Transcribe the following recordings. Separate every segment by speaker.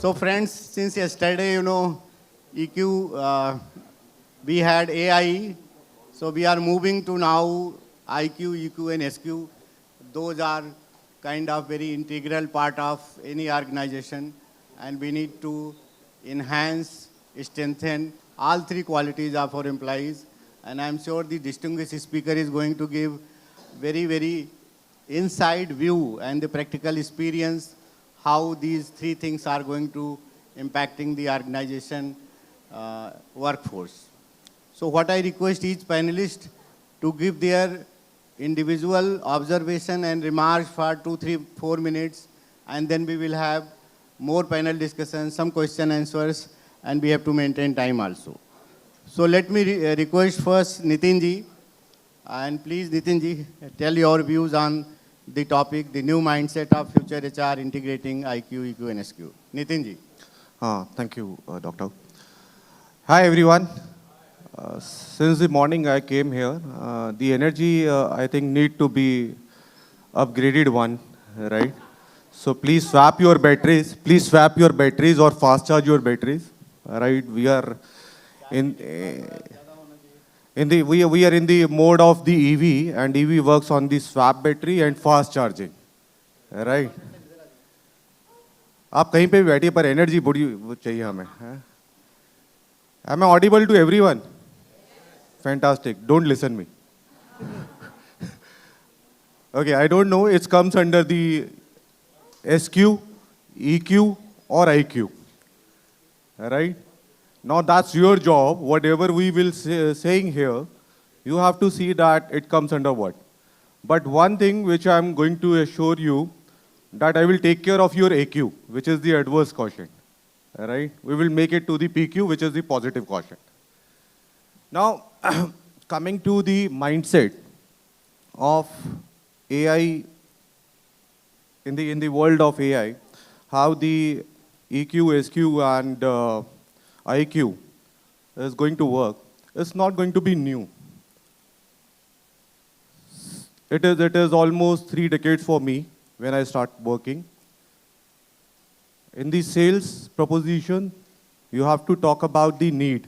Speaker 1: So friends, since yesterday, EQ, we had AI. So we are moving to now IQ, EQ, and SQ. Those are kind of very integral part of any organization. And we need to enhance, strengthen all three qualities of our employees. And I'm sure the distinguished speaker is going to give very, very inside view and the practical experience how these three things are going to impacting the organization workforce. So what I request each panelist to give their individual observation and remarks for 2, 3, 4 minutes, and then we will have more panel discussion, some question answers, and we have to maintain time also. So let me request first Nitin ji, and please Nitin ji, tell your views on the topic, the new mindset of future HR integrating IQ, EQ, and SQ. Nitin ji.
Speaker 2: Thank you, Doctor. Hi, everyone. Since the morning I came here, the energy, I think, need to be upgraded one, right? So please swap your batteries. Please swap your batteries or fast charge your batteries, right? We are in we are in the mode of the EV, and EV works on the swap battery and fast charging, right? आप कहीं पे भी बैठिए पर energy बड़ी चाहिए हमें. Am I audible to everyone? Fantastic. Don't listen me. Okay, I don't know. It comes under the SQ, EQ, or IQ, right? Now that's your job. Whatever we will saying here, you have to see that it comes under what. But one thing which I'm going to assure you, that I will take care of your AQ, which is the adverse quotient, right? We will make it to the PQ, which is the positive quotient. Now, coming to the mindset of AI, in the world of AI, how the EQ, SQ, and IQ is going to work, it's not going to be new. It is almost 3 decades for me when I start working. In the sales proposition, you have to talk about the need,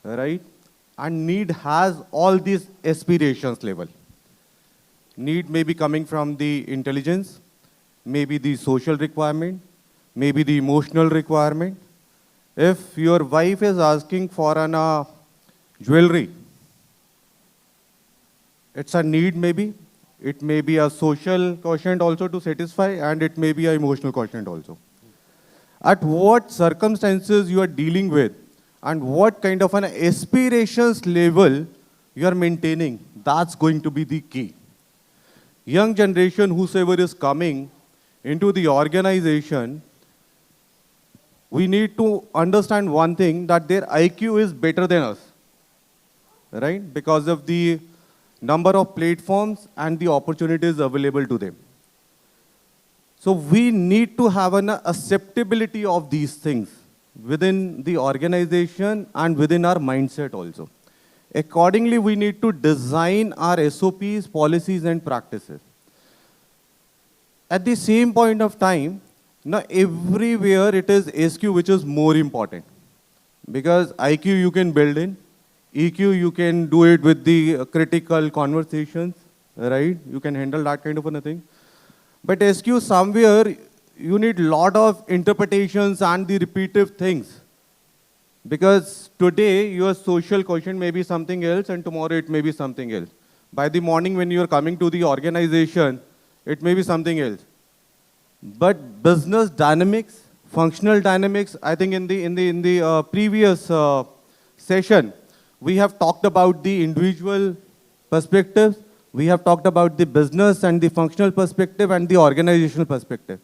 Speaker 2: right? And need has all these aspirations level. Need may be coming from the intelligence, maybe the social requirement, maybe the emotional requirement. If your wife is asking for an jewelry, it's a need maybe. It may be a social quotient also to satisfy, and it may be an emotional quotient also. At what circumstances you are dealing with and what kind of an aspirations level you are maintaining, that's going to be the key. Young generation, whosoever is coming into the organization, we need to understand one thing, that their IQ is better than us, right? Because of the number of platforms and the opportunities available to them. So we need to have an acceptability of these things within the organization and within our mindset also. Accordingly, we need to design our SOPs, policies, and practices. At the same point of time, now everywhere it is SQ which is more important. Because IQ you can build in, EQ you can do it with the critical conversations, right? You can handle that kind of a thing. But SQ somewhere you need lot of interpretations and the repetitive things. Because today your social quotient may be something else and tomorrow it may be something else. By the morning when you are coming to the organization, it may be something else. But business dynamics, functional dynamics, I think in the previous session, we have talked about the individual perspectives, we have talked about the business and the functional perspective and the organizational perspective.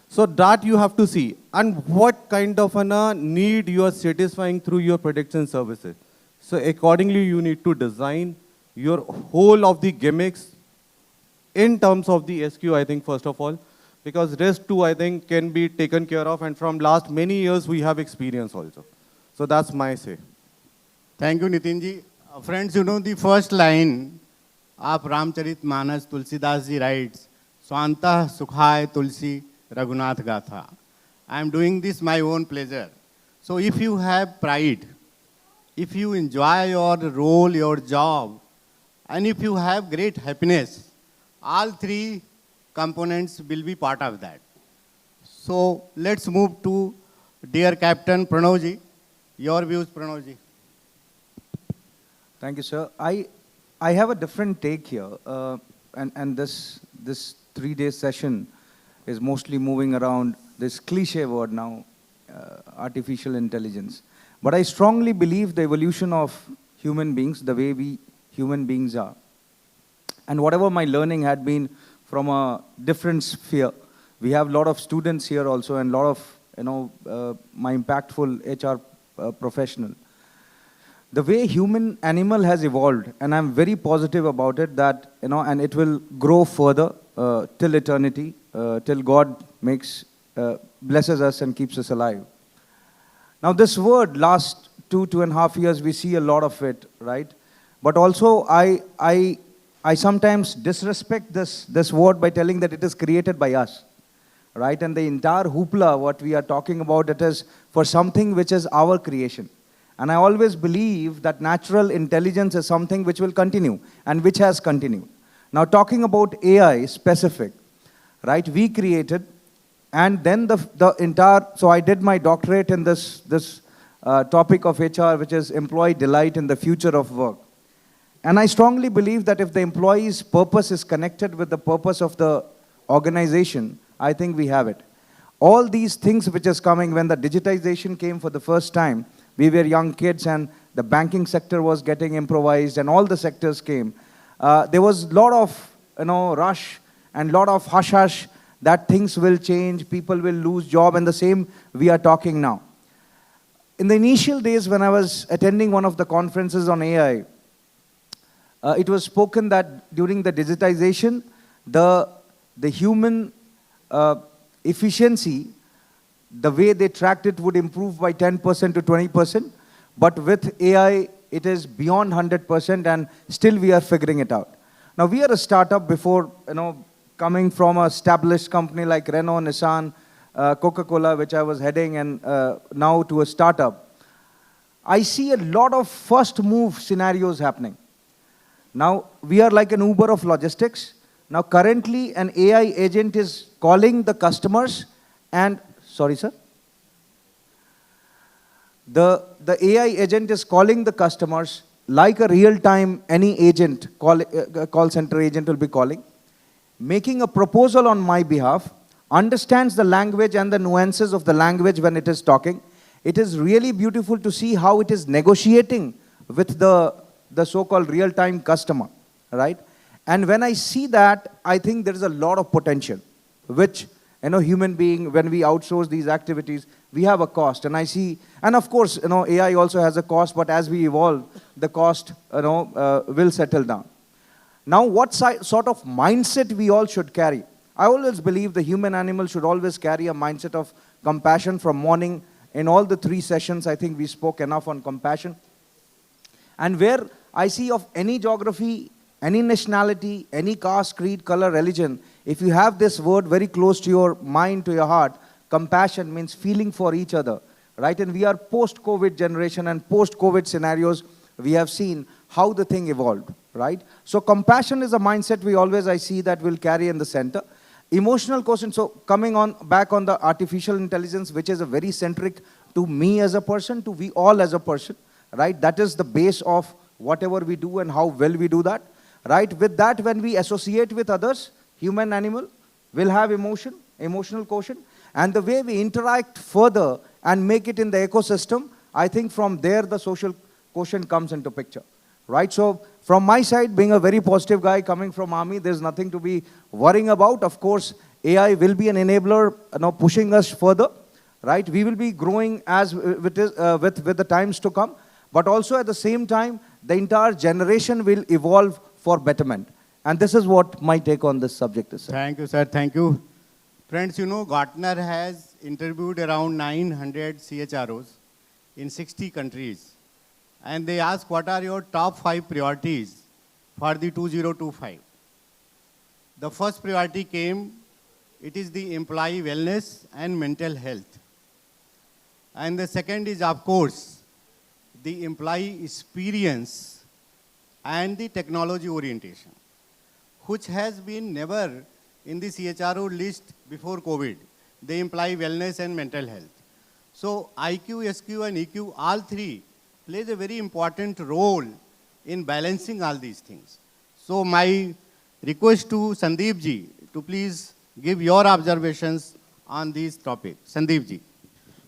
Speaker 2: So that you have to see, and what kind of a need you are satisfying through your products and services. So accordingly, you need to design your whole of the gimmicks in terms of the SQ, I think, first of all, because rest too, I think, can be taken care of, and from last many years, we have experience also. So that's my say.
Speaker 1: Thank you, Nitin ji. Friends, the first line of Ramcharitmanas, Tulsidas ji writes, Swantah Sukhay Tulsi Raghunath Gatha. I am doing this my own pleasure. So if you have pride, if you enjoy your role, your job, and if you have great happiness, all three components will be part of that. So let's move to dear Captain Pranavji. Your views, Pranavji.
Speaker 3: Thank you, sir. I have a different take here, and this 3-day session is mostly moving around this cliche word now, artificial intelligence. But I strongly believe the evolution of human beings, the way we human beings are, and whatever my learning had been from a different sphere. We have a lot of students here also, and a lot of my impactful HR professional. The way human animal has evolved, and I'm very positive about it, that and it will grow further till eternity, till God blesses us and keeps us alive. Now this word, last 2.5 years, we see a lot of it, right? But also I sometimes disrespect this word by telling that it is created by us, right? And the entire hoopla, what we are talking about, it is for something which is our creation. And I always believe that natural intelligence is something which will continue and which has continued. Now talking about AI specific, right? We created, and then the entire, so I did my doctorate in this topic of HR, which is employee delight in the future of work. And I strongly believe that if the employee's purpose is connected with the purpose of the organization, I think we have it. All these things which is coming, when the digitization came for the first time, we were young kids and the banking sector was getting improvised and all the sectors came. There was a lot of rush and lot of hush-hush that things will change, people will lose job, and the same we are talking now. In the initial days when I was attending one of the conferences on AI, it was spoken that during the digitization, the human efficiency, the way they tracked it would improve by 10% to 20%, but with AI, it is beyond 100%, and still we are figuring it out. Now, we are a startup before, coming from an established company like Renault, Nissan, Coca-Cola, which I was heading, and now to a startup. I see a lot of first move scenarios happening. Now, we are like an Uber of logistics. Now, currently, an AI agent is calling the customers and, sorry, sir? The AI agent is calling the customers like a real-time, any agent, call center agent will be calling, making a proposal on my behalf, understands the language and the nuances of the language when it is talking. It is really beautiful to see how it is negotiating with the so-called real-time customer, right? And when I see that, I think there is a lot of potential, which, human being, when we outsource these activities, we have a cost. And I see, and of course, AI also has a cost, but as we evolve, the cost, will settle down. Now, what sort of mindset we all should carry? I always believe the human animal should always carry a mindset of compassion from morning. In all the 3 sessions, I think we spoke enough on compassion. And where I see of any geography, any nationality, any caste, creed, color, religion, if you have this word very close to your mind, to your heart, compassion means feeling for each other, right? And we are post-COVID generation, and post-COVID scenarios, we have seen how the thing evolved, right? So compassion is a mindset I see that will carry in the center. Emotional quotient, so coming on back on the artificial intelligence, which is a very centric to me as a person, to we all as a person, right? That is the base of whatever we do and how well we do that, right? With that, when we associate with others, human animal will have emotional quotient, and the way we interact further and make it in the ecosystem, I think from there the social quotient comes into picture, right? So from my side, being a very positive guy coming from army, there's nothing to be worrying about. Of course, AI will be an enabler, pushing us further, right? We will be growing as with the times to come, but also at the same time, the entire generation will evolve for betterment. And this is what my take on this subject is, sir.
Speaker 1: Thank you, sir. Thank you. Friends, Gartner has interviewed around 900 CHROs in 60 countries. And they ask, what are your top 5 priorities for the 2025? The first priority came it is the employee wellness and mental health. And the second is, of course, the employee experience and the technology orientation, which has been never in the CHRO list before COVID, the employee wellness and mental health. So IQ, SQ, and EQ, all three plays a very important role in balancing all these things. So my request to Sandeep ji to please give your observations on this topic. Sandeep ji.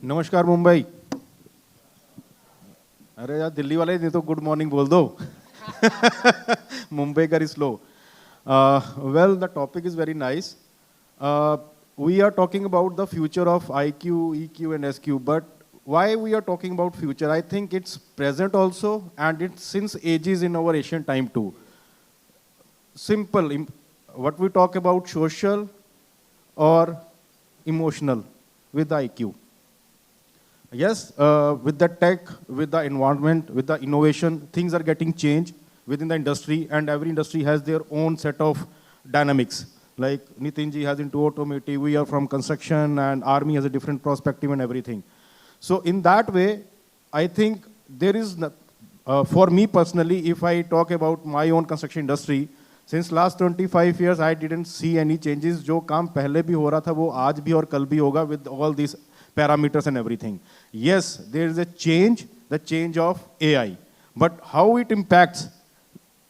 Speaker 4: नमस्कार मुंबई. अरे यार दिल्ली वाले नहीं तो good morning बोल दो. मुंबई का slow. Well, the topic is very nice. We are talking about the future of IQ, EQ, and SQ. But why we are talking about future? I think it's present also, and it's since ages in our ancient time too. Simple. What we talk about, social or emotional with the IQ. Yes, with the tech, with the environment, with the innovation, things are getting changed within the industry, and every industry has their own set of dynamics. Like Nitin ji has into automotive, we are from construction, and army has a different perspective and everything. So in that way, I think there is, for me personally, if I talk about my own construction industry, since last 25 years, I didn't see any changes. जो काम पहले भी हो रहा था, वो आज भी और कल भी होगा with all these parameters and everything. Yes, there is a change, the change of AI. But how it impacts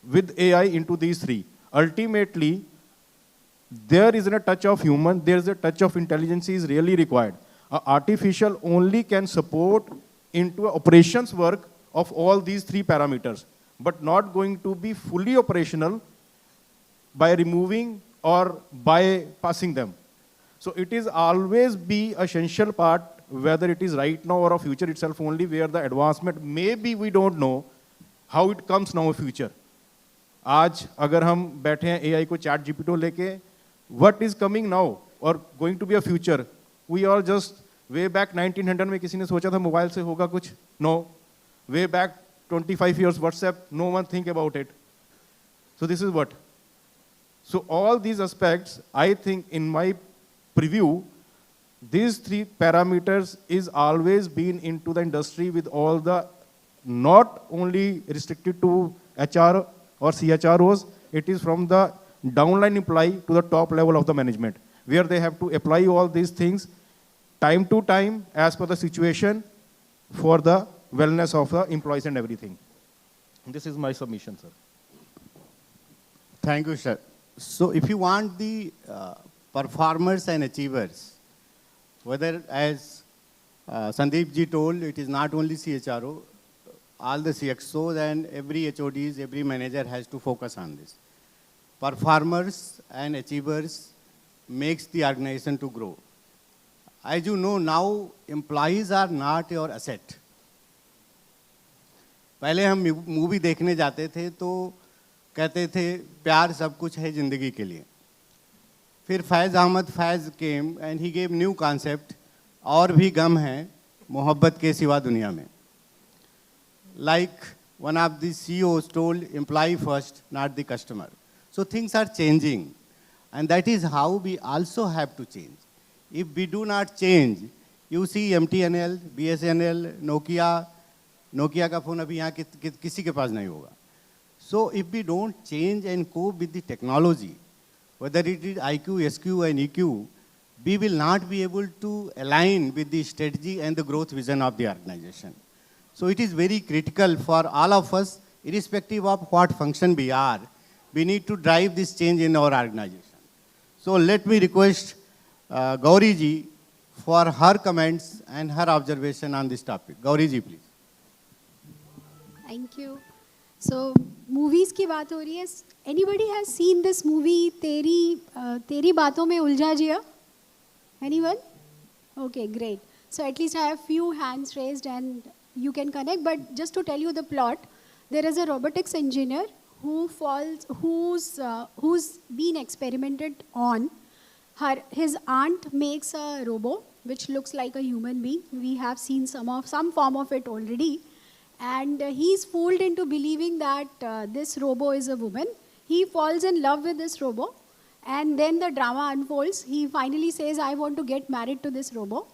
Speaker 4: with AI into these three? Ultimately, there isn't a touch of human, there is a touch of intelligence is really required. Artificial only can support into operations work of all these three parameters, but not going to be fully operational by removing or by passing them. So it is always be essential part, whether it is right now or a future itself only, where the advancement, maybe we don't know how it comes now in future. आज अगर हम बैठे हैं AI को chat GPT लेके, what is coming now or going to be a future? We all just way back 1900 में किसी ने सोचा था मोबाइल से होगा कुछ? No. Way back 25 years WhatsApp, no one think about it. So this is what. So all these aspects, I think in my preview, these three parameters is always been into the industry with all the, not only restricted to HR or CHROs, it is from the downline employee to the top level of the management, where they have to apply all these things time to time as per the situation for the wellness of the employees and everything. This is my submission, sir.
Speaker 1: Thank you, sir. So if you want the performers and achievers, whether as Sandeep ji told, it is not only CHRO, all the CXOs and every HODs, every manager has to focus on this. Performers and achievers makes the organization to grow. As you know now, employees are not your asset. पहले हम movie देखने जाते थे तो कहते थे प्यार सब कुछ है जिंदगी के लिए. फिर फैज़ अहमद फैज़ came and he gave new concept, और भी गम है मोहब्बत के सिवा दुनिया में. Like one of the CEOs told, employee first, not the customer. So things are changing, and that is how we also have to change. If we do not change, you see MTNL, BSNL, Nokia का phone अभी यहाँ किसी के पास नहीं होगा. So if we don't change and cope with the technology, whether it is IQ, SQ, and EQ, we will not be able to align with the strategy and the growth vision of the organization. So it is very critical for all of us, irrespective of what function we are, we need to drive this change in our organization. So let me request Gauri ji for her comments and her observation on this topic. Gauri ji, please.
Speaker 5: Thank you. So movies की बात हो रही है. Anybody has seen this movie तेरी बातों में उलझा जिया? Anyone? Okay, great. So at least I have few hands raised and you can connect. But just to tell you the plot, there is a robotics engineer who's been experimented on. His aunt makes a robot which looks like a human being. We have seen some form of it already. And he's fooled into believing that this robot is a woman. He falls in love with this robot And then the drama unfolds. He finally says, I want to get married to this robot.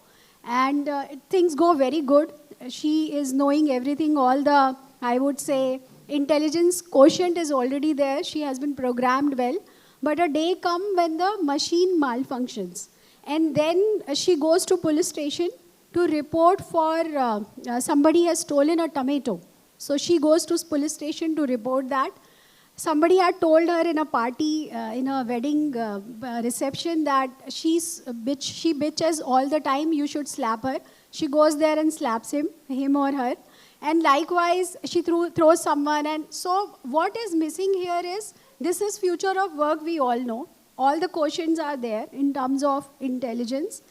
Speaker 5: And things go very good. She is knowing everything, all the, I would say, intelligence quotient is already there. She has been programmed well. But a day comes when the machine malfunctions. And then she goes to police station to report for somebody has stolen a tomato. So she goes to police station to report that. Somebody had told her in a party, in a wedding reception, that she bitches all the time, you should slap her. She goes there and slaps him or her. And likewise, she throws someone. And so what is missing here is, this is future of work, we all know. All the quotients are there in terms of intelligence.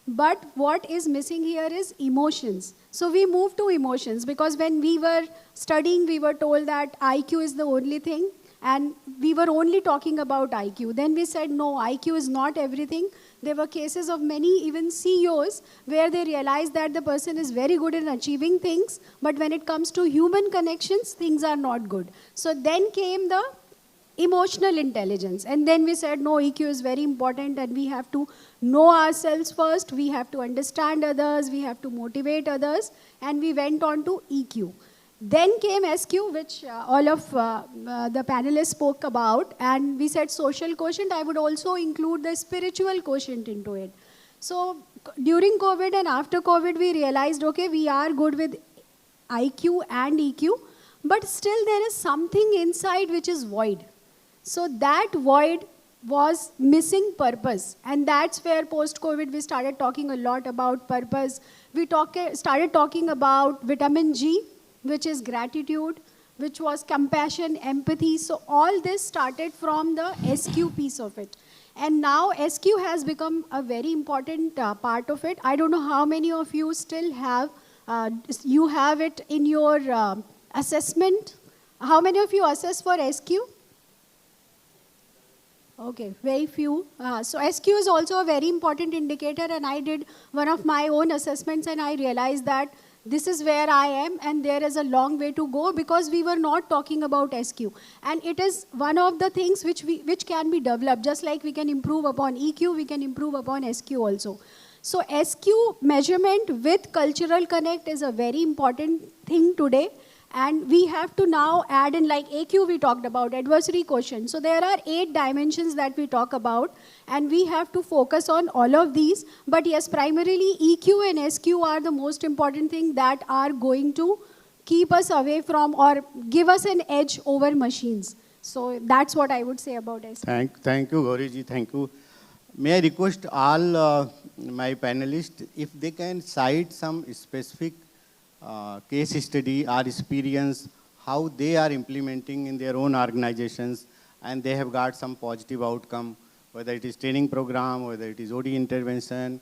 Speaker 5: But what is missing here is emotions. So we move to emotions, because when we were studying, we were told that IQ is the only thing, and we were only talking about IQ. Then we said, no, IQ is not everything. There were cases of many, even CEOs, where they realized that the person is very good in achieving things, but when it comes to human connections, things are not good. So then came the emotional intelligence. And then we said, no, EQ is very important, and we have to know ourselves first, we have to understand others, we have to motivate others, and we went on to EQ. Then came SQ, which all of the panelists spoke about, and we said social quotient. I would also include the spiritual quotient into it. So during COVID and after COVID, we realized, okay, we are good with IQ and EQ, but still there is something inside which is void. So that void was missing purpose. And that's where post-COVID we started talking a lot about purpose. We started talking about vitamin G, which is gratitude, which was compassion, empathy. So all this started from the SQ piece of it. And now SQ has become a very important part of it. I don't know how many of you still have, you have it in your assessment. How many of you assess for SQ? Okay, very few. So SQ is also a very important indicator, and I did one of my own assessments and I realized that this is where I am and there is a long way to go, because we were not talking about SQ. And it is one of the things which can be developed. Just like we can improve upon EQ, we can improve upon SQ also. So SQ measurement with cultural connect is a very important thing today. And we have to now add in, like AQ we talked about, adversary quotient. So there are 8 dimensions that we talk about, and we have to focus on all of these. But yes, primarily EQ and SQ are the most important thing that are going to keep us away from or give us an edge over machines. So that's what I would say about SQ.
Speaker 1: Thank you, Gauriji, thank you. May I request all my panelists, if they can cite some specific case study or experience, how they are implementing in their own organizations, and they have got some positive outcome, whether it is training program, whether it is OD intervention,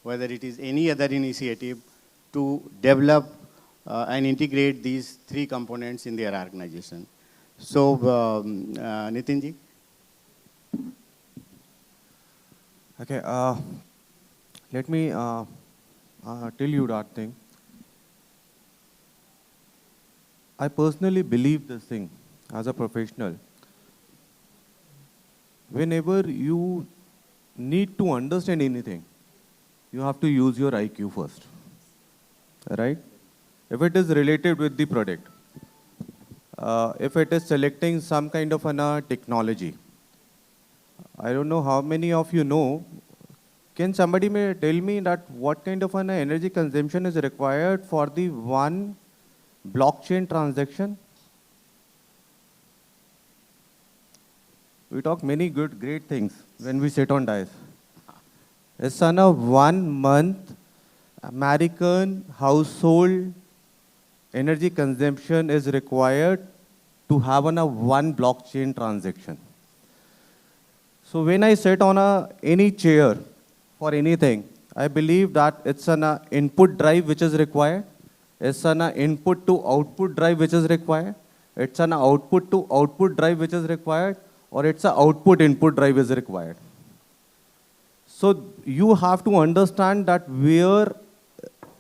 Speaker 1: whether it is any other initiative to develop and integrate these 3 components in their organization. So, Nitinji.
Speaker 2: Okay, let me tell you that thing. I personally believe this thing as a professional. Whenever you need to understand anything, you have to use your IQ first, right? If it is related with the product, if it is selecting some kind of an technology, I don't know how many of you know, can somebody may tell me that what kind of an energy consumption is required for the one blockchain transaction? We talk many great things when we sit on dice. It's on a 1 month American household energy consumption is required to have on a 1 blockchain transaction. So when I sit on any chair for anything, I believe that it's an input drive which is required. It's an input to output drive which is required. It's an output to output drive which is required, or it's an output input drive is required. So you have to understand that where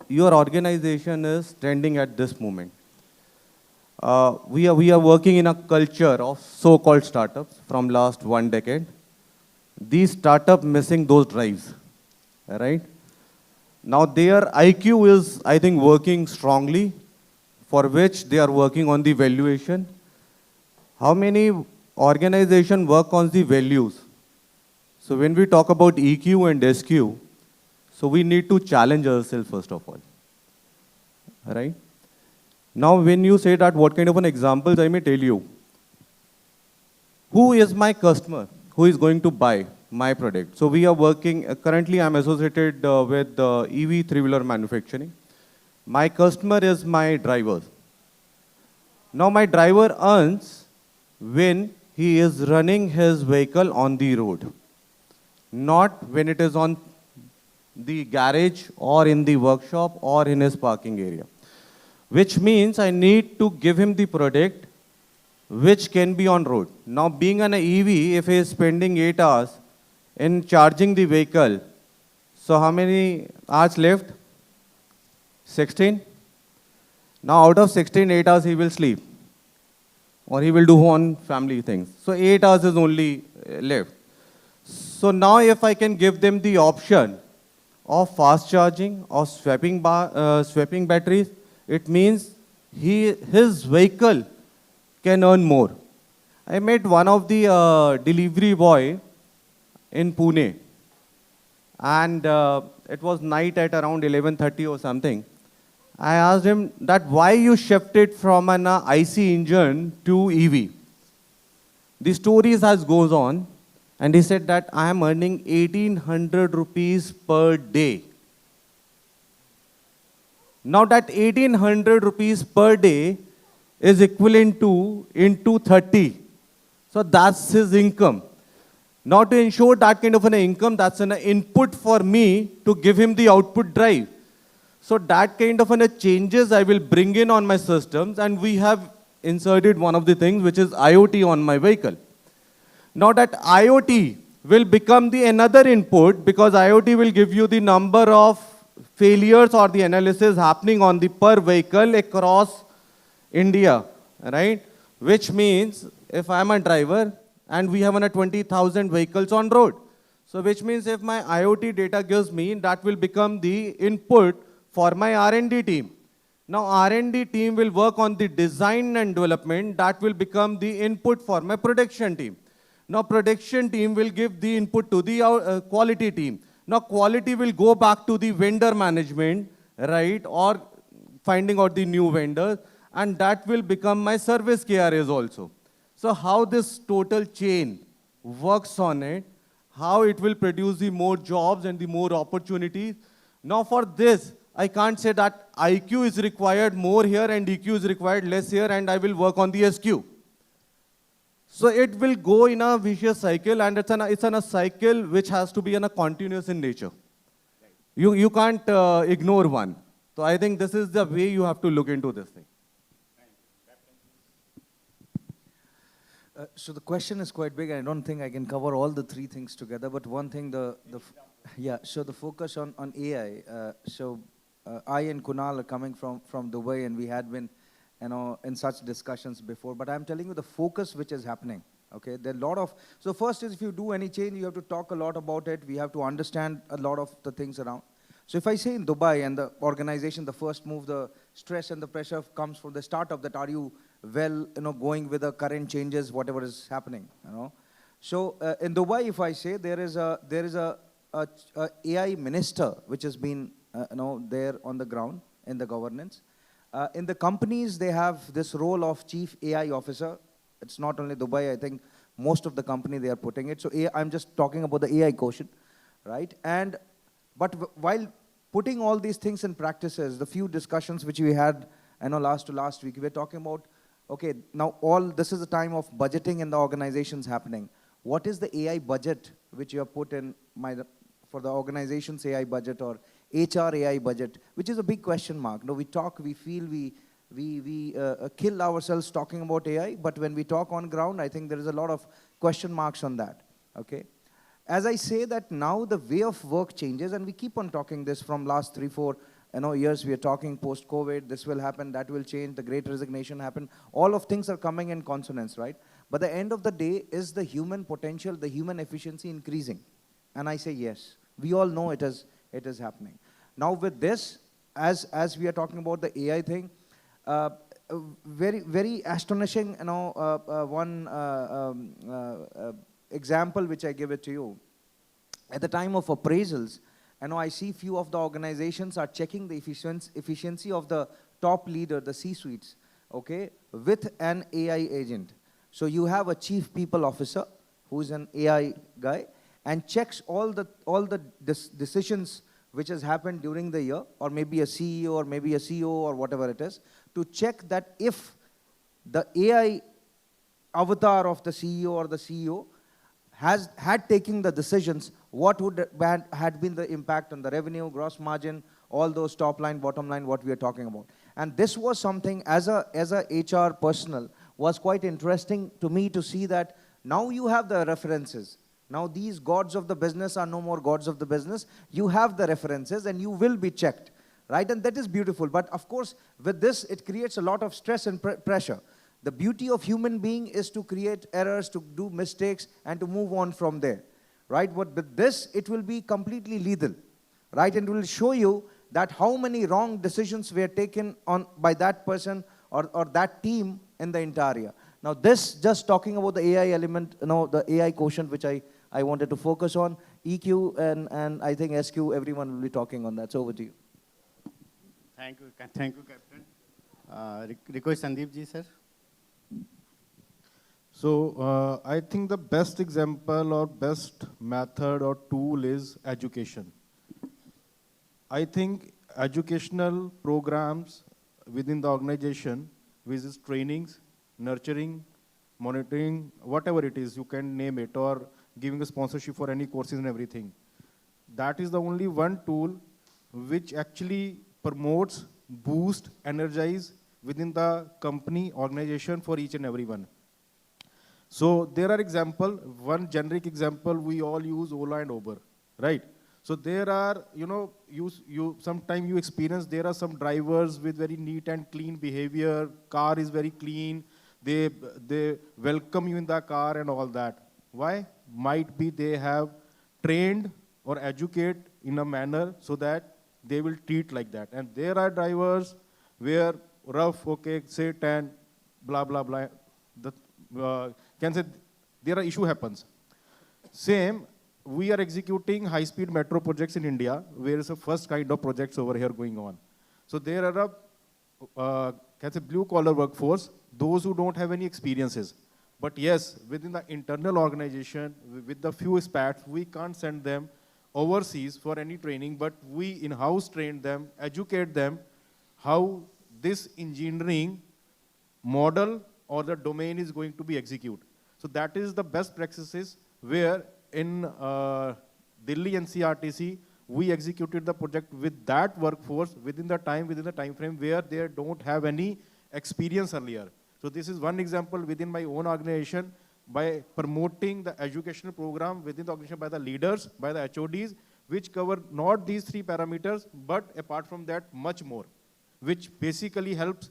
Speaker 2: your organization is trending at this moment. We are working in a culture of so-called startups from last 1 decade. these startup missing those drives, right? Now their IQ is, I think, working strongly, for which they are working on the valuation. How many organizations work on the values? So when we talk about EQ and SQ, so we need to challenge ourselves first of all, right? Now when you say that, what kind of an examples I may tell you. Who is my customer who is going to buy my product? So we are working, currently I'm associated with EV three-wheeler manufacturing. My customer is my driver. Now my driver earns when he is running his vehicle on the road, not when it is on the garage or in the workshop or in his parking area. Which means I need to give him the product which can be on road. Now being an EV, if he is spending 8 hours in charging the vehicle, so how many hours left? 16? Now out of 16, 8 hours he will sleep. Or he will do on family things. So 8 hours is only left. So now if I can give them the option of fast charging or swapping batteries, it means his vehicle can earn more. I met one of the delivery boy in Pune, and it was night at around 11:30 or something. I asked him that why you shifted from an IC engine to EV. The stories as goes on, and he said that I am earning 1,800 rupees per day. Now that 1,800 rupees per day is equivalent to into 30. So that's his income. Now to ensure that kind of an income, that's an input for me to give him the output drive. So that kind of changes I will bring in on my systems, and we have inserted one of the things which is IoT on my vehicle. Now that IoT will become the another input, because IoT will give you the number of failures or the analysis happening on the per vehicle across India, right? Which means if I'm a driver and we have 20,000 vehicles on road, so which means if my IoT data gives me, that will become the input for my R&D team. Now R&D team will work on the design and development, that will become the input for my production team. Now production team will give the input to the quality team. Now quality will go back to the vendor management, right, or finding out the new vendors, and that will become my service KRAs also. So how this total chain works on it, how it will produce the more jobs and the more opportunities. Now for this, I can't say that IQ is required more here and EQ is required less here and I will work on the SQ. So it will go in a vicious cycle, and it's in a cycle which has to be continuous in nature. You can't ignore one. So I think this is the way you have to look into this thing.
Speaker 3: So the question is quite big. I don't think I can cover all the three things together, but one thing, so the focus on AI. I and Kunal are coming from Dubai, and we had been, in such discussions before. But I'm telling you the focus which is happening. Okay, there are a lot of. So first is, if you do any change, you have to talk a lot about it. We have to understand a lot of the things around. So if I say in Dubai and the organization, the first move, the stress and the pressure comes from the startup, that are you well, going with the current changes, whatever is happening, So in Dubai, if I say there is a AI minister which has been, there on the ground in the governance. In the companies, they have this role of chief AI officer. It's not only Dubai, I think most of the company they are putting it. So I'm just talking about the AI quotient, right? But while putting all these things in practices, the few discussions which we had, last week, we were talking about, okay, now this is the time of budgeting in the organizations happening. What is the AI budget which you have put in for the organization's AI budget or HR AI budget, which is a big question mark. No, we talk, we feel, we kill ourselves talking about AI, but when we talk on ground, I think there is a lot of question marks on that, okay? As I say that now the way of work changes, and we keep on talking this from last 3-4 years, we are talking post-COVID, this will happen, that will change, the great resignation happen, all of things are coming in consonance, right? But the end of the day, is the human potential, the human efficiency increasing? And I say yes. We all know it is happening. Now with this, as we are talking about the AI thing, very, very astonishing, one example which I give it to you. At the time of appraisals, I see few of the organizations are checking the efficiency of the top leader, the C-suites, okay, with an AI agent. So you have a chief people officer who is an AI guy and checks all the decisions which has happened during the year, or maybe a CEO or maybe a CEO or whatever it is, to check that if the AI avatar of the CEO or the CEO had taken the decisions, what would had been the impact on the revenue, gross margin, all those top line, bottom line, what we are talking about. And this was something as a HR personnel was quite interesting to me to see that now you have the references. Now these gods of the business are no more gods of the business. You have the references and you will be checked, right? And that is beautiful. But of course, with this, it creates a lot of stress and pressure. The beauty of human being is to create errors, to do mistakes, and to move on from there, right? But with this, it will be completely lethal, right? And it will show you that how many wrong decisions were taken on by that person or that team in the entire year. Now this, just talking about the AI element, the AI quotient, which I wanted to focus on, EQ and I think SQ, everyone will be talking on that. So over to you.
Speaker 1: Thank you, Captain. Request Sandeep ji, sir.
Speaker 4: So I think the best example or best method or tool is education. I think educational programs within the organization, which is trainings, nurturing, monitoring, whatever it is, you can name it, or giving a sponsorship for any courses and everything. That is the only one tool which actually promotes, boosts, energize within the company, organization for each and everyone. So there are examples, one generic example, we all use Ola and Uber, right? So there are, sometimes you experience, there are some drivers with very neat and clean behavior, car is very clean, they welcome you in the car and all that. Why? Might be they have trained or educate in a manner so that they will treat like that. And there are drivers where rough, okay, sit and blah, blah, blah. Can say there are issue happens. Same, we are executing high-speed metro projects in India, where is the first kind of projects over here going on. So there are a blue-collar workforce, those who don't have any experiences. But yes, within the internal organization, with the few spats, we can't send them overseas for any training, but we in-house train them, educate them how this engineering model or the domain is going to be executed. So that is the best practices where in Delhi NCRTC, we executed the project with that workforce within the time frame where they don't have any experience earlier. So this is one example within my own organization by promoting the educational program within the organization by the leaders, by the HODs, which cover not these three parameters, but apart from that, much more, which basically helps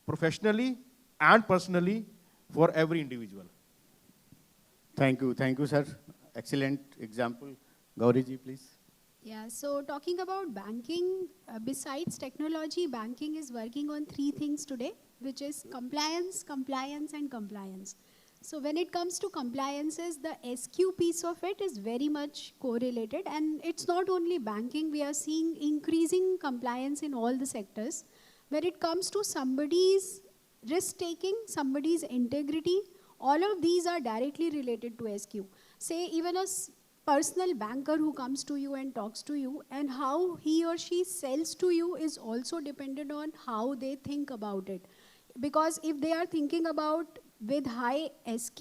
Speaker 4: professionally and personally for every individual.
Speaker 1: Thank you, sir. Excellent example. Gauri ji, please.
Speaker 5: Yeah, so talking about banking, besides technology, banking is working on three things today, which is compliance, compliance, and compliance. So when it comes to compliances, the SQ piece of it is very much correlated, and it's not only banking, we are seeing increasing compliance in all the sectors. When it comes to somebody's risk-taking, somebody's integrity, all of these are directly related to SQ. Say even a personal banker who comes to you and talks to you, and how he or she sells to you is also dependent on how they think about it. Because if they are thinking about with high SQ,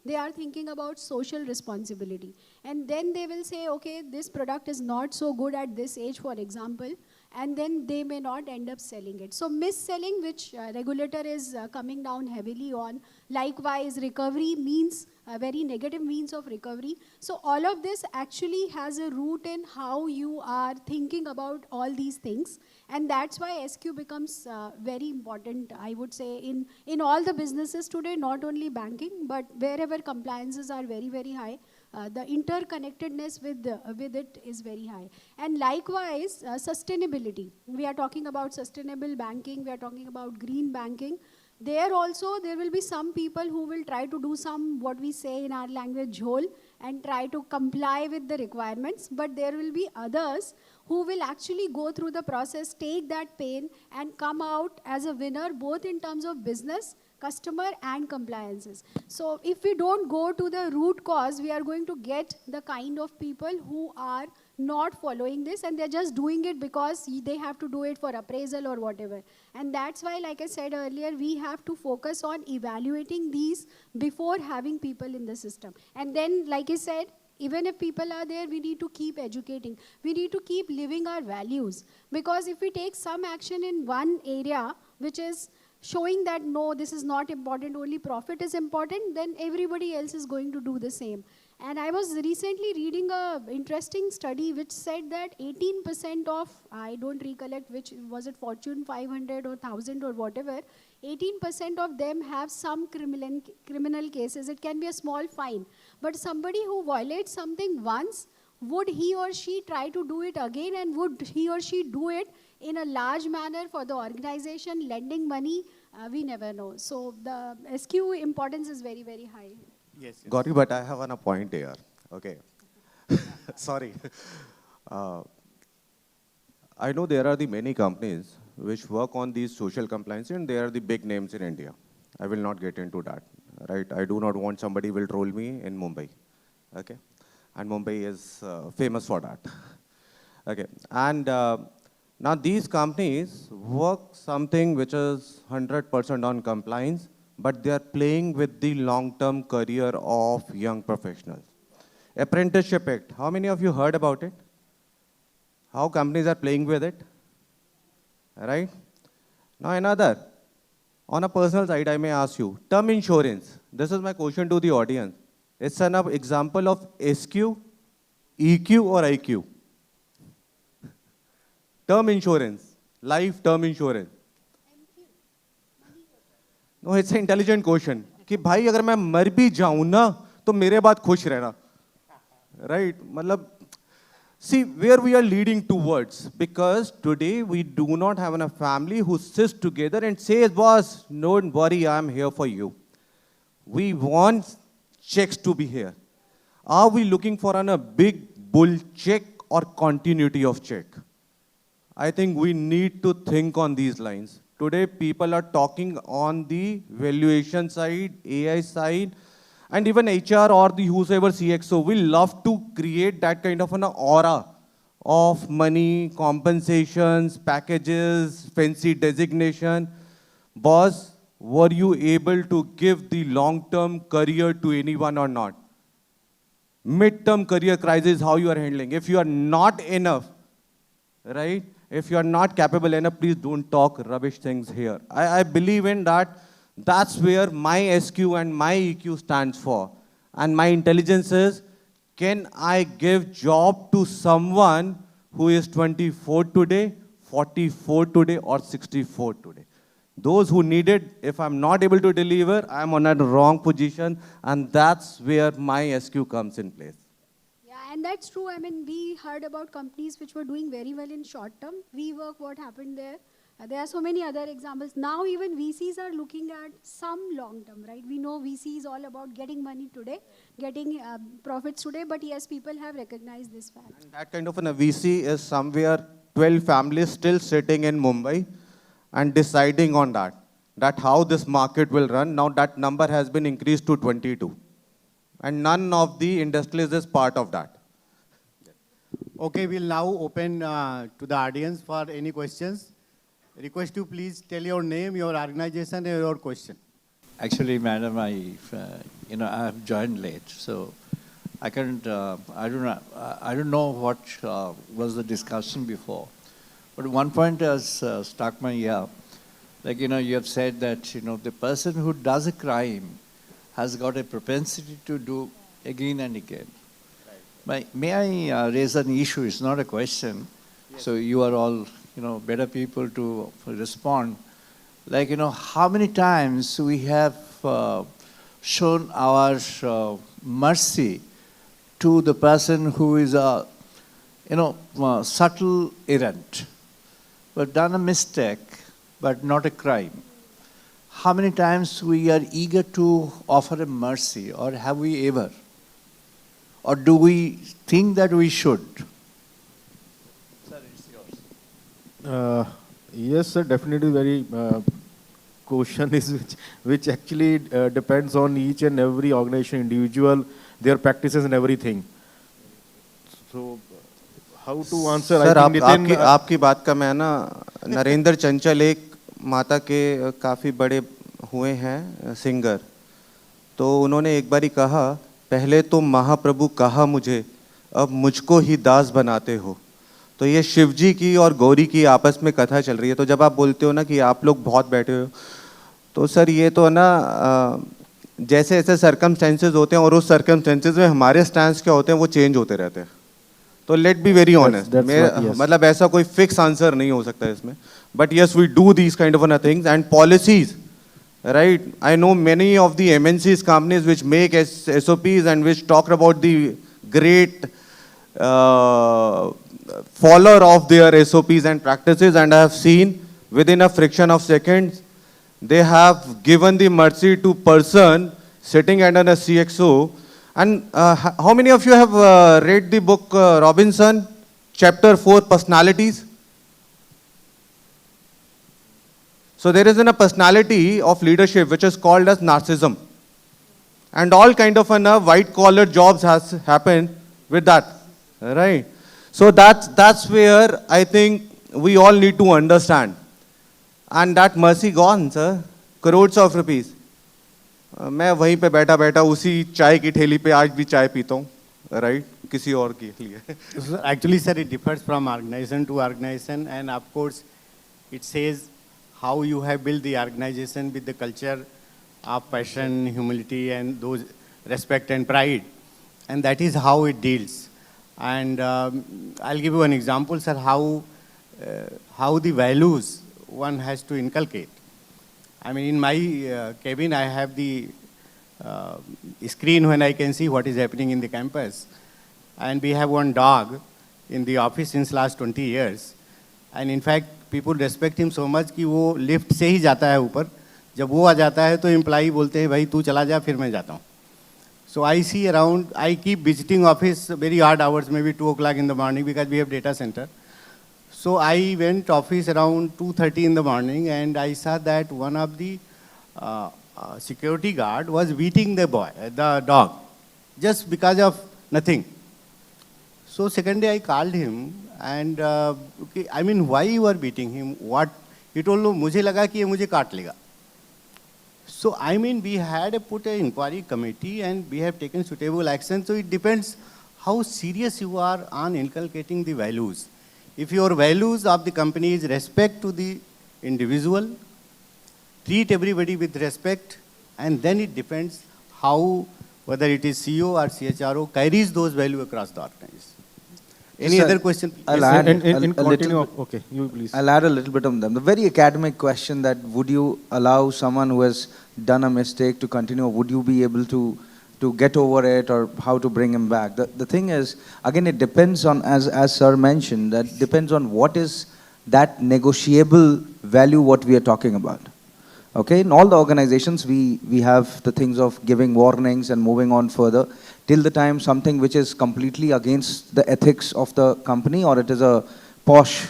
Speaker 5: they are thinking about social responsibility. And then they will say, okay, this product is not so good at this age, for example, and then they may not end up selling it. So mis-selling, which regulator is coming down heavily on. Likewise, recovery means a very negative means of recovery. So all of this actually has a root in how you are thinking about all these things. And that's why SQ becomes very important, I would say, in all the businesses today, not only banking, but wherever compliances are very, very high. The interconnectedness with it is very high. And likewise, sustainability. We are talking about sustainable banking, we are talking about green banking. There also, there will be some people who will try to do some, what we say in our language, jhol, and try to comply with the requirements. But there will be others who will actually go through the process, take that pain, and come out as a winner, both in terms of business, customer, and compliances. So if we don't go to the root cause, we are going to get the kind of people who are not following this, and they're just doing it because they have to do it for appraisal or whatever. And that's why, like I said earlier, we have to focus on evaluating these before having people in the system. And then, like I said, even if people are there, we need to keep educating. We need to keep living our values. Because if we take some action in one area, which is showing that no, this is not important, only profit is important, then everybody else is going to do the same. And I was recently reading an interesting study which said that 18% of, I don't recollect which, was it Fortune 500 or 1000 or whatever, 18% of them have some criminal cases. It can be a small fine. But somebody who violates something once, would he or she try to do it again, and would he or she do it in a large manner for the organization, lending money? We never know. So the SQ importance is very, very high.
Speaker 1: Yes.
Speaker 2: Gauri, but I have a point here. Okay. Sorry. I know there are the many companies which work on these social compliance, and they are the big names in India. I will not get into that, right? I do not want somebody will troll me in Mumbai, okay? And Mumbai is famous for that, okay? And now these companies work something which is 100% on compliance, but they are playing with the long-term career of young professionals. Apprenticeship Act, how many of you heard about it? How companies are playing with it, right? Now another, on a personal side, I may ask you, term insurance. This is my question to the audience. It's an example of SQ, EQ or IQ. Term insurance, life term insurance. No, it's an intelligent question. कि भाई अगर मैं मर भी जाऊं ना तो मेरे बाद खुश रहना, right? मतलब, see where we are leading towards, because today we do not have a family who sits together and says, boss, don't worry, I'm here for you. We want checks to be here. Are we looking for a big bull check or continuity of check? I think we need to think on these lines. Today, people are talking on the valuation side, AI side, and even HR or the whosoever CXO will love to create that kind of an aura of money, compensations, packages, fancy designation. Boss, were you able to give the long-term career to anyone or not? Mid-term career crisis, how you are handling. If you are not enough, right? If you are not capable enough, please don't talk rubbish things here. I believe in that. That's where my SQ and my EQ stands for. And my intelligence is, can I give job to someone who is 24 today, 44 today, or 64 today? Those who need it, if I'm not able to deliver, I'm on a wrong position, and that's where my SQ comes in place.
Speaker 5: And that's true. I mean, we heard about companies which were doing very well in short term. WeWork, what happened there? There are so many other examples. Now even VCs are looking at some long term, right? We know VC is all about getting money today, getting profits today, but yes, people have recognized this fact.
Speaker 2: And that kind of a VC is somewhere 12 families still sitting in Mumbai and deciding on that how this market will run. Now that number has been increased to 22. And none of the industrialists is part of that.
Speaker 1: Okay, we'll now open to the audience for any questions. Request you please tell your name, your organization, and your question.
Speaker 6: Actually, madam, I have joined late, so I can't. I don't know what was the discussion before, But one point has struck my ear. Like, you have said that, the person who does a crime has got a propensity to do again and again. May I raise an issue? It's not a question. Yes. So you are all, better people to respond. Like, how many times we have shown our mercy to the person who is a, subtle errant, but done a mistake, but not a crime. How many times we are eager to offer a mercy, or have we ever? Or do we think that we should? Sir, it's yours.
Speaker 4: Yes, sir, definitely very question is which actually depends on each and every organization, individual, their practices and everything. So, how to answer?
Speaker 2: Sir
Speaker 4: I think Nitin,
Speaker 2: आपकी बात का मैं ना नरेंद्र चंचल एक माता के काफ़ी बड़े हुए हैं सिंगर, तो उन्होंने एक बारी कहा, पहले तो महाप्रभु कहा मुझे, अब मुझको ही दास बनाते हो। तो ये शिव जी की और गौरी की आपस में कथा चल रही है। तो जब आप बोलते हो ना कि आप लोग बहुत बैठे हो, तो सर ये तो ना जैसे ऐसे सर्कमस्टेंसेस होते हैं और उस सर्कमस्टेंसेस में हमारे स्टैंड्स क्या होते हैं वो चेंज होते रहते हैं। तो लेट बी वेरी ऑनेस्ट, मतलब ऐसा कोई फिक्स आंसर नहीं हो सकता इसमें, but yes we do these kind of things and policies, right? I know many of the MNCs companies which make SOPs and which talk about the great follower of their SOPs and practices, and I have seen within a fraction of seconds they have given the mercy to person sitting under a CXO. And how many of you have read the book Robinson, chapter 4, personalities? So there is a personality of leadership which is called as narcissism, and all kind of white collar jobs has happened with that, right? So that's where I think we all need to understand, and that mercy gone, sir, crores of rupees. मैं वहीं पे बैठा बैठा उसी चाय की ठेली पे आज भी चाय पीता हूँ, right? किसी और के लिए.
Speaker 1: Actually, sir, it differs from organization to organization, and of course, it says how you have built the organization with the culture of passion, humility, and those respect and pride. And that is how it deals. And I'll give you an example, sir, how the values one has to inculcate. I mean, in my cabin, I have the screen when I can see what is happening in the campus. And we have one dog in the office since last 20 years. And in fact, people respect him so much कि वो lift से ही जाता है ऊपर, जब वो आ जाता है तो एम्प्लॉई बोलते हैं भाई तू चला जा फिर मैं जाता हूँ. So I see around, I keep visiting office very odd hours, maybe 2 o'clock in the morning because we have data center. So I went office around 2:30 in the morning and I saw that one of the security guard was beating the dog, just because of nothing. So second day I called him and okay, I mean, why you are beating him? What? He told no, मुझे लगा कि ये मुझे काट लेगा. So I mean, we had put an inquiry committee and we have taken suitable action. So it depends how serious you are on inculcating the values. If your values of the company is respect to the individual, treat everybody with respect, and then it depends how, whether it is CEO or CHRO, carries those values across the organization. Any
Speaker 3: Sir,
Speaker 1: other question?
Speaker 3: I'll
Speaker 1: Yes,
Speaker 3: add
Speaker 4: in
Speaker 3: a
Speaker 4: continue.
Speaker 3: little,
Speaker 4: Okay, you please.
Speaker 3: I'll add a little bit on them. The very academic question that would you allow someone who has done a mistake to continue, or would you be able to get over it, or how to bring him back? The thing is, again, it depends on, as Sir mentioned, that depends on what is that negotiable value what we are talking about. Okay, in all the organizations, we have the things of giving warnings and moving on further till the time something which is completely against the ethics of the company, or it is a posh,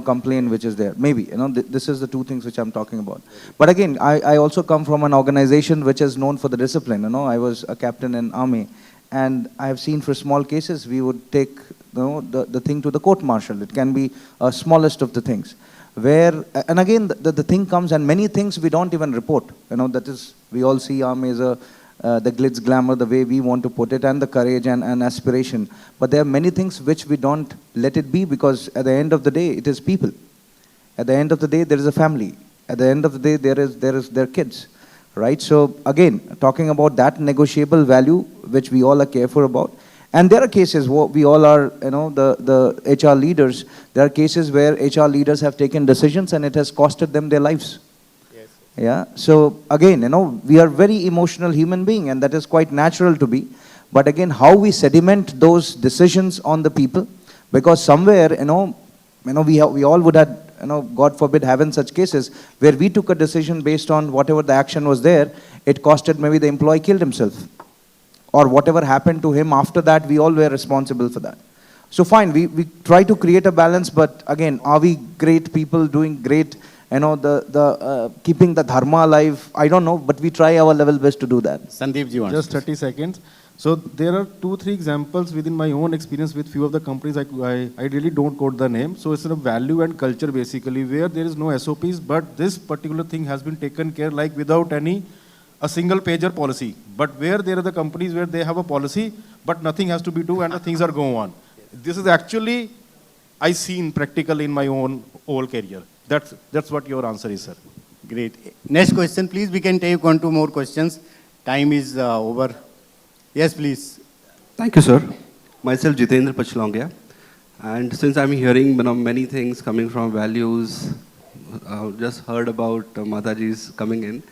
Speaker 3: complaint which is there. Maybe, this is the two things which I'm talking about. But again, I also come from an organization which is known for the discipline. I was a captain in army, and I have seen for small cases we would take the thing to the court martial. It can be a smallest of the things. Where, and again, the thing comes, and many things we don't even report. That is, we all see army as the glitz glamour, the way we want to put it, and the courage and aspiration. But there are many things which we don't let it be, because at the end of the day, it is people. At the end of the day, there is a family. At the end of the day, there is their kids, right? So again, talking about that negotiable value, which we all are careful about. And there are cases where we all are, the HR leaders, there are cases where HR leaders have taken decisions and it has costed them their lives.
Speaker 1: Yes.
Speaker 3: Yeah. So again, we are very emotional human being, and that is quite natural to be. But again, how we sediment those decisions on the people, because somewhere, we all would have, God forbid, having such cases where we took a decision based on whatever the action was there, it costed maybe the employee killed himself, or whatever happened to him after that, we all were responsible for that. So fine, we try to create a balance, but again, are we great people doing great, keeping the dharma alive? I don't know, but we try our level best to do that.
Speaker 1: Sandeep ji wants
Speaker 4: Just
Speaker 1: to
Speaker 4: 30 seconds. So there are 2-3 examples within my own experience with few of the companies. I really don't quote the name. So it's a value and culture basically, where there is no SOPs, but this particular thing has been taken care like without a single pager policy. But where there are the companies where they have a policy, but nothing has to be done and the things are going on. This is actually I seen practically in my own whole career. That's what your answer is, sir.
Speaker 1: Great. Next question, please. We can take 1-2 more questions. Time is over. Yes, please.
Speaker 7: Thank you, sir. Myself, Jitendra Pachlongia. And since I'm hearing many things coming from values, just heard about Mataji's coming in.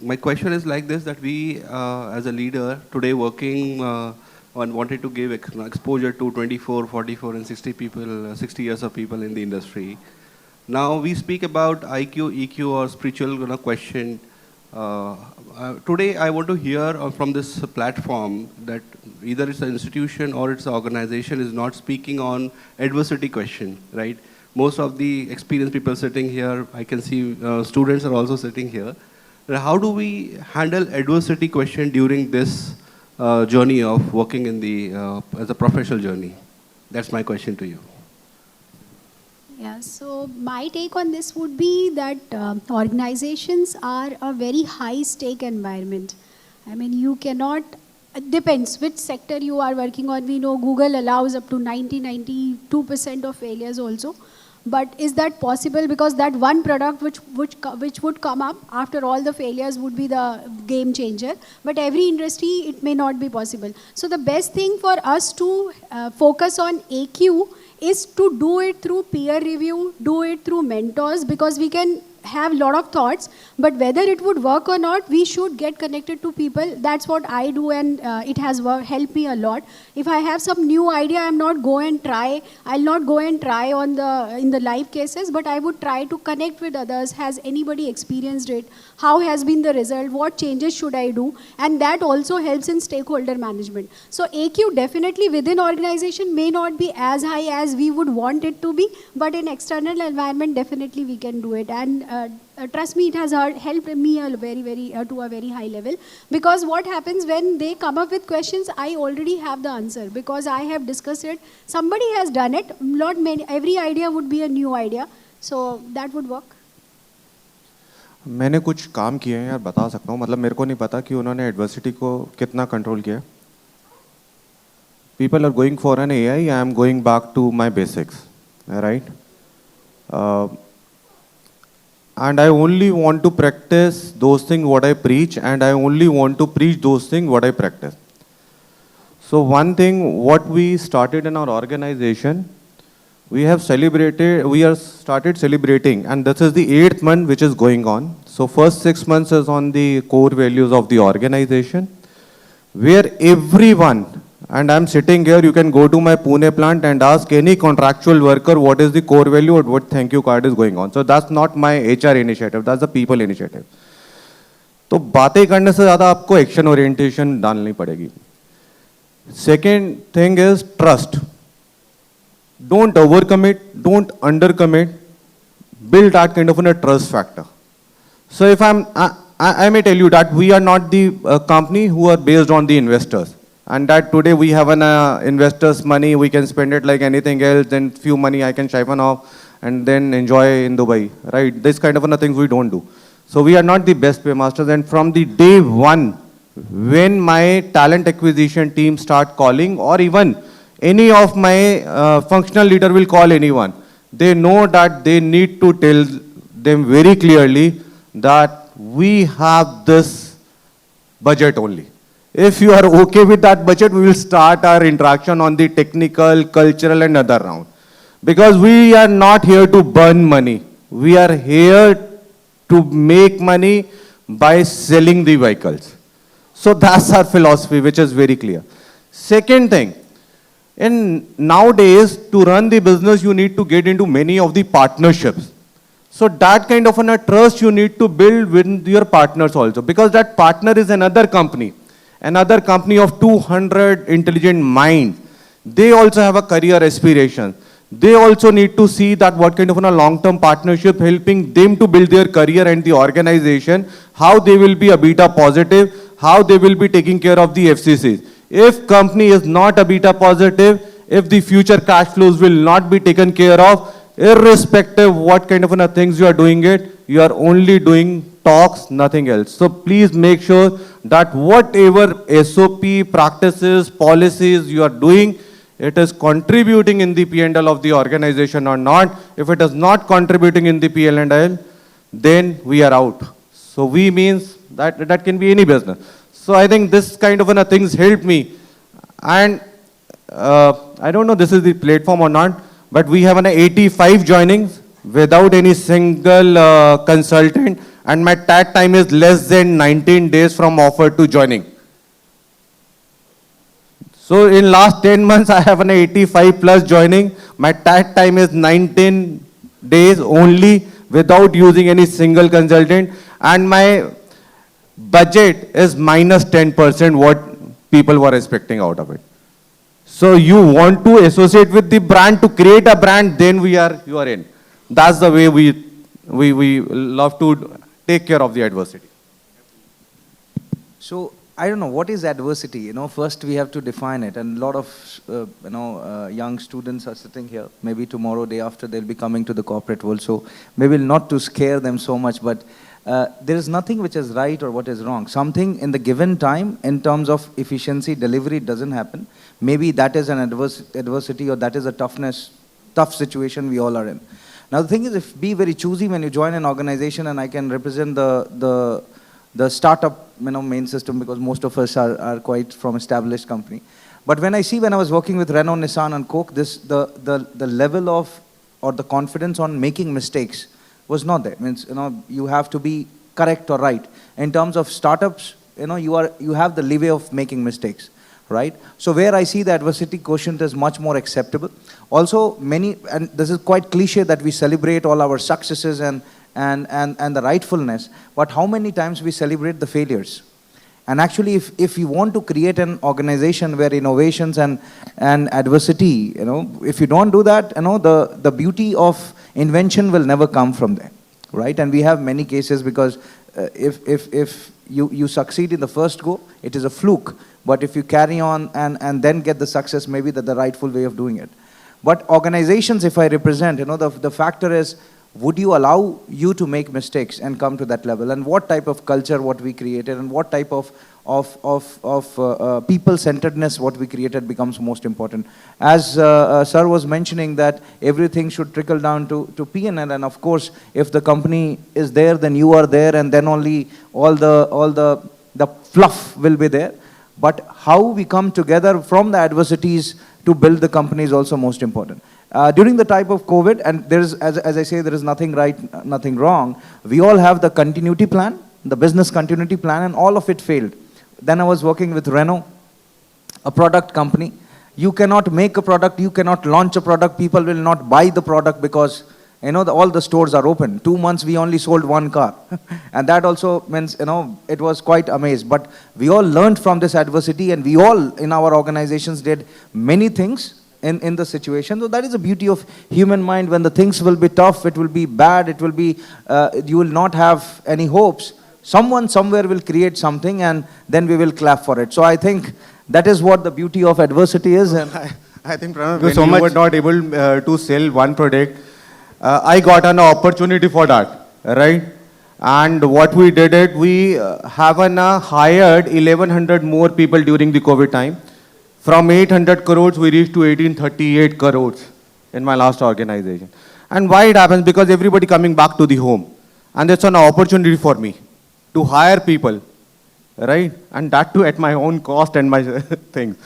Speaker 7: My question is like this, that we, as a leader, today working on wanted to give exposure to 24, 44, and 60 people, 60 years of people in the industry. Now we speak about IQ, EQ, or spiritual question. Today I want to hear from this platform that either it's an institution or it's an organization is not speaking on adversity question, right? Most of the experienced people sitting here, I can see students are also sitting here. How do we handle adversity question during this journey of working in the as a professional journey? That's my question to you.
Speaker 5: Yeah, so my take on this would be that organizations are a very high stake environment. I mean, you cannot, it depends which sector you are working on. We know Google allows up to 92% of failures also. But is that possible? Because that one product which would come up after all the failures would be the game changer. But every industry, it may not be possible. So the best thing for us to focus on AQ is to do it through peer review, do it through mentors, because we can have a lot of thoughts, but whether it would work or not, we should get connected to people. That's what I do, and it has helped me a lot. If I have some new idea, I'll not go and try in the live cases, but I would try to connect with others. Has anybody experienced it? How has been the result? What changes should I do? And that also helps in stakeholder management. So AQ definitely within organization may not be as high as we would want it to be, but in external environment, definitely we can do it. And trust me, it has helped me to a very high level, because what happens when they come up with questions, I already have the answer because I have discussed it. Somebody has done it. Every idea would be a new idea, so that would work.
Speaker 2: मैंने कुछ काम किए हैं यार, बता सकता हूँ. मतलब मेरे को नहीं पता कि उन्होंने एडवर्सिटी को कितना कंट्रोल किया. People are going for an AI. I am going back to my basics, right? And I only want to practice those things what I preach, and I only want to preach those things what I practice. So one thing what we started in our organization, we are started celebrating, and this is the 8th month which is going on. So first 6 months is on the core values of the organization, where everyone, and I'm sitting here, you can go to my Pune plant and ask any contractual worker what is the core value or what thank you card is going on. So that's not my HR initiative, that's the people initiative. तो बातें करने से ज़्यादा आपको action orientation डालनी पड़ेगी. Second thing is trust. Don't overcommit, don't undercommit. Build that kind of a trust factor. So if I may tell you that we are not the company who are based on the investors. And that today we have an investor's money, we can spend it like anything else, then few money I can siphon off and then enjoy in Dubai, right? This kind of things we don't do. So we are not the best paymasters, and from the day one, when my talent acquisition team start calling, or even any of my functional leader will call anyone, they know that they need to tell them very clearly that we have this budget only. If you are okay with that budget, we will start our interaction on the technical, cultural and other round. Because we are not here to burn money. We are here to make money by selling the vehicles. So that's our philosophy, which is very clear. Second thing, in nowadays, to run the business, you need to get into many of the partnerships. So that kind of a trust you need to build with your partners also, because that partner is another company of 200 intelligent minds. They also have a career aspiration. They also need to see that what kind of a long-term partnership helping them to build their career and the organization, how they will be a beta positive, how they will be taking care of the FCCs. If company is not a beta positive, if the future cash flows will not be taken care of, irrespective what kind of things you are doing it, you are only doing talks, nothing else. So please make sure that whatever SOP, practices, policies you are doing, it is contributing in the P&L of the organization or not. If it is not contributing in the P&L, then we are out. So we means that can be any business. So I think this kind of things helped me. And I don't know this is the platform or not, but we have 85 joinings without any single consultant, and my tag time is less than 19 days from offer to joining. So in last 10 months, I have 85 plus joining. My tag time is 19 days only without using any single consultant, and my budget is minus 10% what people were expecting out of it. So you want to associate with the brand, to create a brand, then you are in. That's the way we love to take care of the adversity.
Speaker 3: So I don't know, what is adversity? You know, first we have to define it, and a lot of young students are sitting here. Maybe tomorrow, day after, they'll be coming to the corporate world. So maybe not to scare them so much, but there is nothing which is right or what is wrong. Something in the given time, in terms of efficiency, delivery, doesn't happen. Maybe that is an adversity, or that is a tough situation we all are in. Now the thing is, be very choosy when you join an organization, and I can represent the startup main system, because most of us are quite from established company. But when I was working with Renault, Nissan and Coke, the level of, or the confidence on making mistakes was not there. Means, you have to be correct or right. In terms of startups, you have the leeway of making mistakes, right? So where I see the adversity quotient is much more acceptable. Also, and this is quite cliche that we celebrate all our successes and the rightfulness, but how many times we celebrate the failures? And actually, if you want to create an organization where innovations and adversity, if you don't do that, the beauty of invention will never come from there, right? And we have many cases, because if you succeed in the first go, it is a fluke. But if you carry on and then get the success, maybe that's the rightful way of doing it. But organizations, if I represent, the factor is, would you allow you to make mistakes and come to that level? And what type of culture what we created, and what type of people-centeredness what we created becomes most important. As Sir was mentioning, that everything should trickle down to P&L, and of course, if the company is there, then you are there, and then only all the fluff will be there. But how we come together from the adversities to build the company is also most important. During the type of COVID, and there is, as I say, there is nothing right, nothing wrong. We all have the continuity plan, the business continuity plan, and all of it failed. Then I was working with Renault, a product company. You cannot make a product, you cannot launch a product, people will not buy the product because all the stores are open. 2 months we only sold 1 car. And that also means, it was quite amazed. But we all learned from this adversity, and we all in our organizations did many things in the situation. So that is the beauty of human mind. When the things will be tough, it will be bad, it will be, you will not have any hopes. Someone somewhere will create something, and then we will clap for it. So I think that is what the beauty of adversity is. And
Speaker 2: I think, Pranav, when you were not able to sell one product, I got an opportunity for that, right? And what we did it, we have hired 1,100 more people during the COVID time. From 800 crores, we reached to 1838 crores in my last organization. And why it happens? Because everybody coming back to the home. And it's an opportunity for me to hire people, right? And that too at my own cost and my things.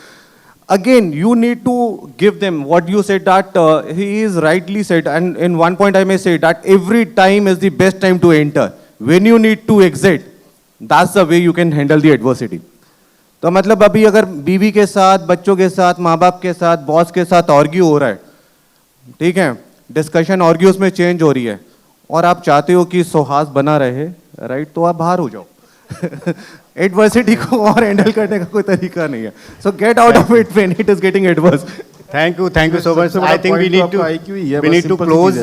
Speaker 2: Again, you need to give them what you said, that he is rightly said, and in one point I may say that every time is the best time to enter. When you need to exit, that's the way you can handle the adversity. तो मतलब अभी अगर बीवी के साथ, बच्चों के साथ, माँ बाप के साथ, बॉस के साथ आर्ग्यू हो रहा है, ठीक है, डिस्कशन आर्ग्यूज में चेंज हो रही है, और आप चाहते हो कि सौहार्द बना रहे, राइट, तो आप बाहर हो जाओ. एडवर्सिटी को और हैंडल करने का कोई तरीका नहीं है. सो get out of it when it is getting adverse.
Speaker 1: Thank you so much. I think we need to close.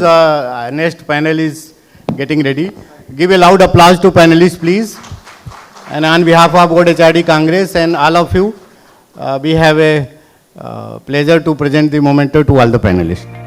Speaker 1: Next panel is getting ready. Give a loud applause to panelists, please. And on behalf of Board HRD Congress and all of you, we have a pleasure to present the memento to all the panelists.